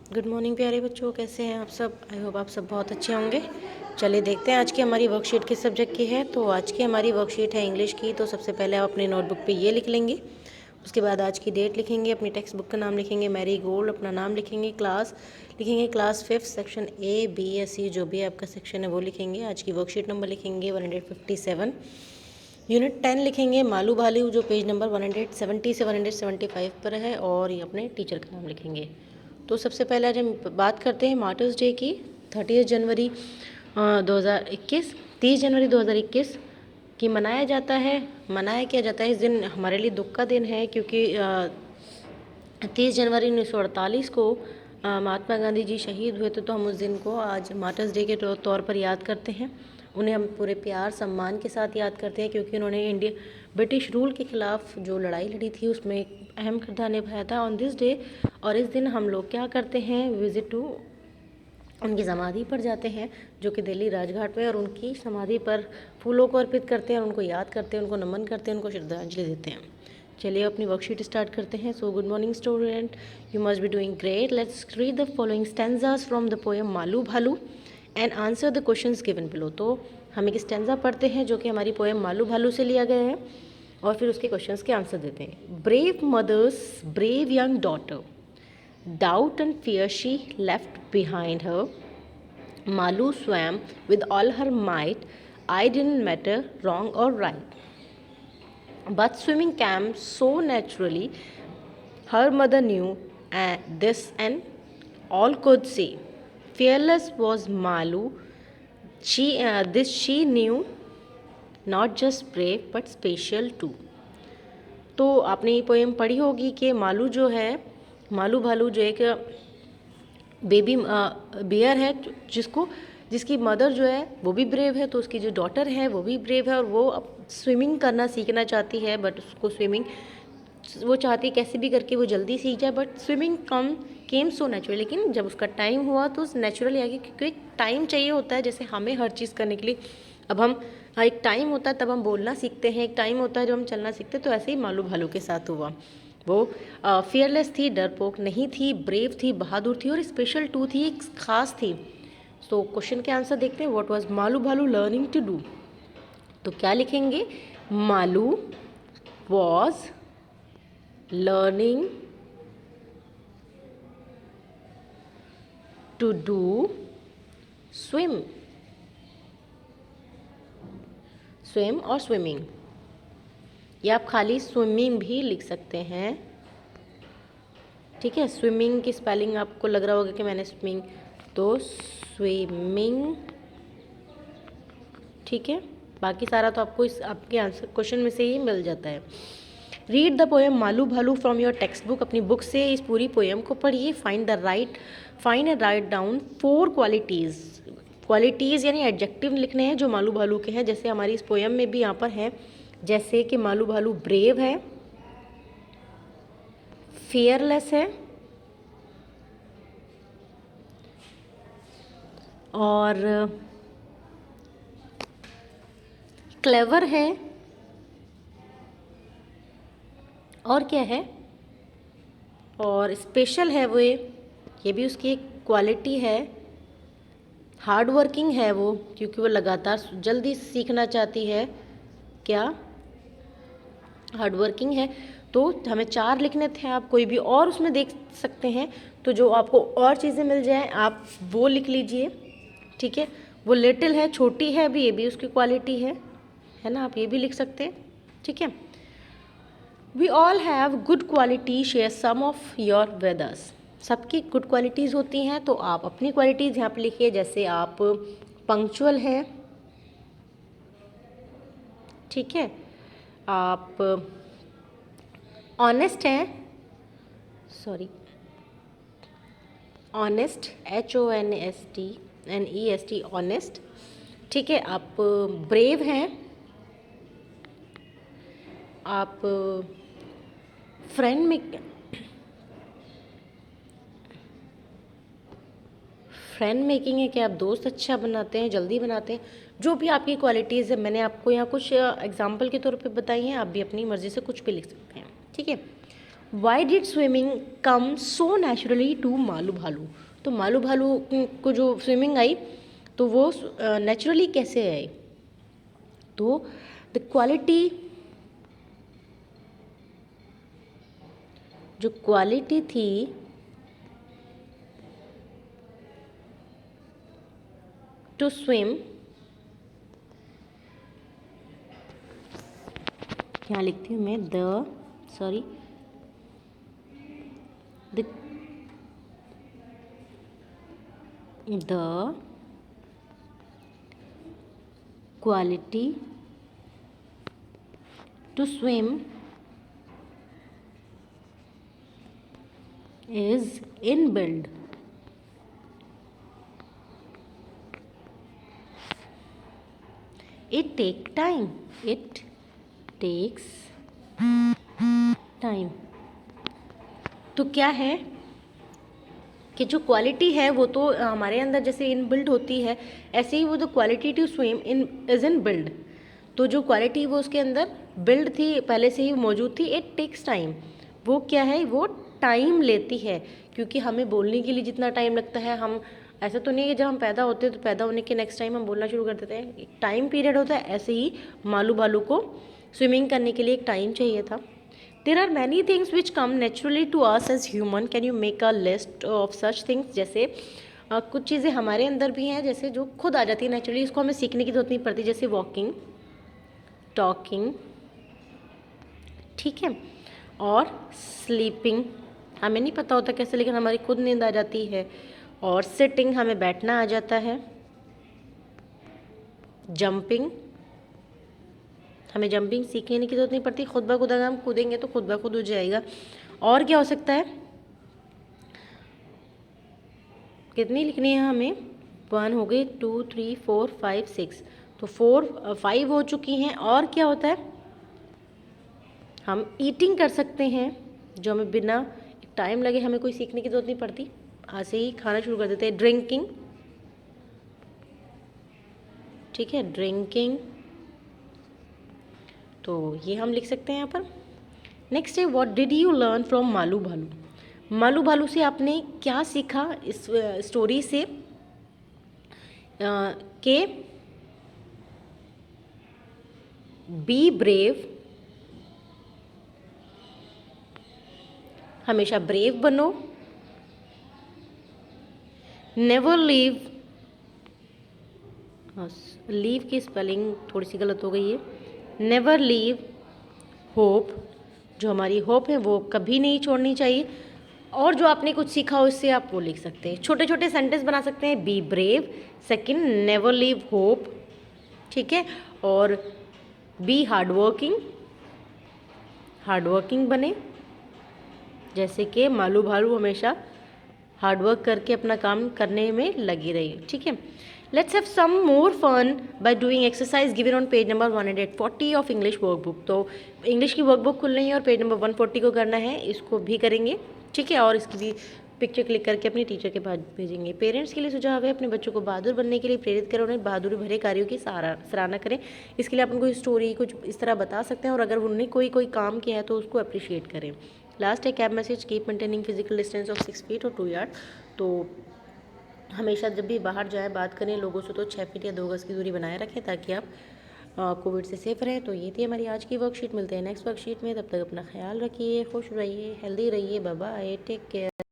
Good morning प्यारे बच्चों, कैसे हैं आप सब। आई होप आप सब बहुत अच्छे होंगे। चलिए देखते हैं आज की हमारी वर्कशीट किस सब्जेक्ट की है। तो आज की हमारी वर्कशीट है इंग्लिश की। तो सबसे पहले आप अपने नोटबुक पे ये लिख लेंगे, उसके बाद आज की डेट लिखेंगे, अपनी टेक्स्ट बुक का नाम लिखेंगे मैरी गोल्ड, अपना नाम लिखेंगे, क्लास लिखेंगे, क्लास 5 सेक्शन ए बी या सी जो भी आपका सेक्शन है वो लिखेंगे। आज की वर्कशीट नंबर लिखेंगे 157, यूनिट 10 लिखेंगे मालू भालू जो पेज नंबर 170 से 175 पर है, और ये अपने टीचर का नाम लिखेंगे। तो सबसे पहले आज हम बात करते हैं मार्टर्स डे की। 30 जनवरी 2021 30 जनवरी 2021 की मनाया जाता है। मनाया किया जाता है इस दिन हमारे लिए दुख का दिन है, क्योंकि 30 जनवरी 1948 को महात्मा गांधी जी शहीद हुए थे। तो हम उस दिन को आज मार्टर्स डे के तौर पर याद करते हैं। उन्हें हम पूरे प्यार सम्मान के साथ याद करते हैं, क्योंकि उन्होंने ब्रिटिश रूल के ख़िलाफ़ जो लड़ाई लड़ी थी उसमें एक अहम किरदार निभाया था ऑन दिस डे। और इस दिन हम लोग क्या करते हैं, विज़िट टू उनकी समाधि पर जाते हैं जो कि दिल्ली राजघाट पे, और उनकी समाधि पर फूलों को अर्पित करते हैं, उनको याद करते हैं, उनको नमन करते हैं, उनको श्रद्धांजलि देते हैं। चलिए अपनी वर्कशीट स्टार्ट करते हैं। So good morning student, you must be doing great. Let's read the following stanzas from the poem Malu Bhalu and answer the questions given below. तो हम एक स्टैंजा पढ़ते हैं जो कि हमारी पोएम मालू भालू से लिया गया है, और फिर उसके क्वेश्चंस के आंसर देते हैं। Brave mothers brave young daughter, doubt and fear she left behind her. Malu swam with all her might. I didn't matter wrong or right. But swimming came so naturally. Her mother knew this and all could see. Fearless was Malu. This she knew, not just brave but special too. तो आपने ये poem पढ़ी होगी कि मालू जो है, मालू भालू जो एक बेबी बियर है जिसकी मदर जो है वो भी ब्रेव है, तो उसकी जो डॉटर है वो भी ब्रेव है, और वो अब स्विमिंग करना सीखना चाहती है। बट उसको स्विमिंग वो चाहती है कैसे भी करके वो जल्दी सीख जाए, but swimming came so natural. लेकिन जब उसका टाइम हुआ तो नेचुरली आगे, क्योंकि एक टाइम चाहिए होता है, जैसे हमें हर चीज़ करने के लिए अब हम एक टाइम होता है तब हम बोलना सीखते हैं, एक टाइम होता है जब हम चलना सीखते हैं। तो ऐसे ही मालू भालू के साथ हुआ। वो फियरलेस थी, डरपोक नहीं थी, ब्रेव थी, बहादुर थी, और स्पेशल टू थी, एक खास थी। तो क्वेश्चन के आंसर देखते हैं। व्हाट वाज मालू भालू लर्निंग टू डू। तो क्या लिखेंगे, Malu was learning to do swim. Swim और स्विमिंग, या आप खाली स्विमिंग भी लिख सकते हैं। ठीक है, स्विमिंग की स्पेलिंग आपको लग रहा होगा कि मैंने स्विमिंग, तो स्विमिंग। ठीक है, बाकी सारा तो आपको इस आपके आंसर क्वेश्चन में से ही मिल जाता है। रीड द पोएम मालू भालू फ्रॉम योर टेक्स्ट बुक। अपनी बुक से इस पूरी पोएम को पढ़िए। Find and write down 4 qualities यानी एडजेक्टिव लिखने हैं जो मालू भालू के हैं, जैसे हमारी इस पोएम में भी यहाँ पर है। जैसे कि मालू भालू ब्रेव है, फियरलेस है, और क्लेवर है, और क्या है, और स्पेशल है वो, ये भी उसकी एक क्वालिटी है। हार्ड वर्किंग है वो, क्योंकि वो लगातार जल्दी सीखना चाहती है। क्या हार्ड वर्किंग है। तो हमें 4 लिखने थे, आप कोई भी और उसमें देख सकते हैं, तो जो आपको और चीज़ें मिल जाए आप वो लिख लीजिए। ठीक है, वो लिटिल है, छोटी है, अभी ये भी उसकी क्वालिटी है ना, आप ये भी लिख सकते हैं। ठीक है, we all have good quality, share some of your with us. सबकी गुड क्वालिटीज़ होती हैं, तो आप अपनी क्वालिटीज़ यहाँ पे लिखिए। जैसे आप पंक्चुअल है, ठीक है, आप ऑनेस्ट हैं, सॉरी ऑनेस्ट, HONEST ऑनेस्ट। ठीक है, आप ब्रेव हैं, आप फ्रेंड मेकिंग है कि आप दोस्त अच्छा बनाते हैं, जल्दी बनाते हैं। जो भी आपकी क्वालिटीज़ है, मैंने आपको यहाँ कुछ एग्जाम्पल के तौर पे बताई हैं, आप भी अपनी मर्ज़ी से कुछ भी लिख सकते हैं। ठीक है, why did swimming come so naturally to Malu Bhalu. तो मालू भालू को जो स्विमिंग आई तो वो नेचुरली कैसे आई। तो द क्वालिटी, जो क्वालिटी थी टू स्विम, यहाँ लिखती हूँ मैं the quality to swim is inbuilt. It takes time. It takes time. तो क्या है कि जो क्वालिटी है वो तो हमारे अंदर जैसे इनबिल्ड होती है, ऐसे ही वो जो quality to swim in is inbuilt. तो जो क्वालिटी वो उसके अंदर बिल्ड थी, पहले से ही मौजूद थी। इट टेक्स टाइम, वो क्या है, वो टाइम लेती है। क्योंकि हमें बोलने के लिए जितना टाइम लगता है, हम ऐसा तो नहीं है कि जब हम पैदा होते हैं तो पैदा होने के नेक्स्ट टाइम हम बोलना शुरू कर देते हैं, एक टाइम पीरियड होता है। ऐसे ही मालू भालू को स्विमिंग करने के लिए एक टाइम चाहिए था। There are many things which come naturally to us as human, can you make a list of such things. जैसे कुछ चीज़ें हमारे अंदर भी हैं जैसे जो खुद आ जाती है नेचुरली, इसको हमें सीखने की जरूरत नहीं पड़ती, जैसे वॉकिंग, टॉकिंग, ठीक है, और स्लीपिंग हमें नहीं पता होता कैसे, लेकिन हमारी खुद नींद आ जाती है। और सिटिंग, हमें बैठना आ जाता है। जंपिंग, हमें जंपिंग सीखने की जरूरत नहीं पड़ती, खुद ब खुद अगर हम कूदेंगे तो खुद ब खुद हो जाएगा। और क्या हो सकता है, कितनी लिखनी है हमें, 1 हो गई, 2 3 4 5 6, तो 5 हो चुकी हैं। और क्या होता है, हम ईटिंग कर सकते हैं, जो हमें बिना टाइम लगे, हमें कोई सीखने की जरूरत नहीं पड़ती, ऐसे ही खाना शुरू कर देते हैं। ड्रिंकिंग, ठीक है, ड्रिंकिंग, तो ये हम लिख सकते हैं यहाँ पर। नेक्स्ट है, what did you learn from Malu भालू। मालू भालू से आपने क्या सीखा इस स्टोरी से, के बी ब्रेव, हमेशा ब्रेव बनो। नेवर लीव, लीव की स्पेलिंग थोड़ी सी गलत हो गई है, नेवर लीव होप, जो हमारी होप है वो कभी नहीं छोड़नी चाहिए। और जो आपने कुछ सीखा हो इससे आप वो लिख सकते हैं, छोटे छोटे सेंटेंस बना सकते हैं। Be brave, second never leave hope, ठीक है, और बी हार्ड वर्किंग बने, जैसे कि मालू भालू हमेशा हार्डवर्क करके अपना काम करने में लगी रही, ठीक है। Let's have some more fun by doing exercise given on page number 140 of English workbook. तो इंग्लिश की वर्कबुक खुल रही है और पेज नंबर 140 को करना है, इसको भी करेंगे, ठीक है। और इसकी भी पिक्चर क्लिक करके अपने टीचर के पास भेजेंगे। पेरेंट्स के लिए सुझाव है, अपने बच्चों को बहादुर बनने के लिए प्रेरित करें, उन्हें बहादुरी भरे कार्यों की सराहना करें। इसके लिए आप उनको स्टोरी कुछ इस तरह बता सकते हैं, और अगर उन्होंने कोई काम किया है तो उसको अप्रिशिएट करें। लास्ट है cab message, keep maintaining physical distance of 6 feet और 2 यार्ड। तो हमेशा जब भी बाहर जाएं, बात करें लोगों से, तो 6 फीट या 2 गज़ की दूरी बनाए रखें, ताकि आप कोविड से सेफ रहें। तो ये थी हमारी आज की वर्कशीट, मिलते हैं नेक्स्ट वर्कशीट में, तब तक अपना ख्याल रखिए, खुश रहिए, हेल्दी रहिए, बाय बाय, टेक केयर।